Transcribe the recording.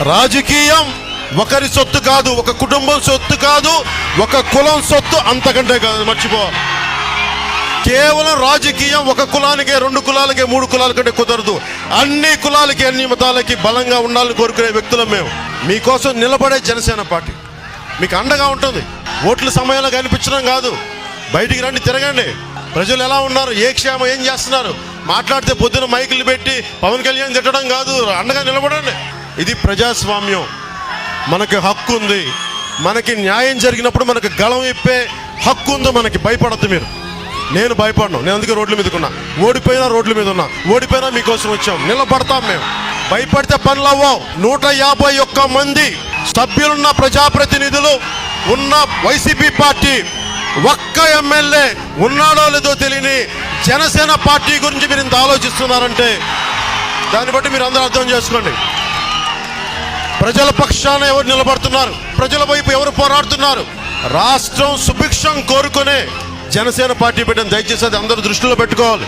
రాజకీయం ఒకరి సొత్తు కాదు, ఒక కుటుంబం సొత్తు కాదు, ఒక కులం సొత్తు అంతకంటే కాదు, మర్చిపోవాలి. కేవలం రాజకీయం ఒక కులానికే, 2 కులాలకే, 3 కులాల కంటే కుదరదు. అన్ని కులాలకి, అన్ని మతాలకి బలంగా ఉండాలని కోరుకునే వ్యక్తులం మేము. మీకోసం నిలబడే జనసేన పార్టీ మీకు అండగా ఉంటుంది. ఓట్ల సమయంలో కనిపించడం కాదు, బయటికి రండి, తిరగండి. ప్రజలు ఎలా ఉన్నారు, ఏ క్షేమం, ఏం చేస్తున్నారు మాట్లాడితే పొద్దున మైకులు పెట్టి పవన్ కళ్యాణ్ తిట్టడం కాదు, అండగా నిలబడండి. ఇది ప్రజాస్వామ్యం. మనకి హక్కు ఉంది. మనకి న్యాయం జరిగినప్పుడు మనకు గళం ఇప్పే హక్కు ఉందో మనకి. భయపడద్దు మీరు. నేను భయపడను. నేను అందుకే రోడ్ల మీదకి ఉన్నా. ఓడిపోయినా రోడ్ల మీద ఉన్నా. ఓడిపోయినా మీకోసం వచ్చాం. నిలబడతాం మేము. భయపడితే పనులు అవ్వవు. 151 మంది సభ్యులున్న ప్రజాప్రతినిధులు ఉన్న వైసీపీ పార్టీ ఒక్క ఎమ్మెల్యే ఉన్నాడో లేదో తెలియని జనసేన పార్టీ గురించి మీరు ఇంత ఆలోచిస్తున్నారంటే దాన్ని బట్టి మీరు అందరూ అర్థం చేసుకోండి. ప్రజల పక్షాన ఎవరు నిలబడుతున్నారు, ప్రజల వైపు ఎవరు పోరాడుతున్నారు, రాష్ట్రం సుభిక్షం కోరుకునే జనసేన పార్టీ పెట్టిన. దయచేసి అది అందరూ దృష్టిలో పెట్టుకోవాలి.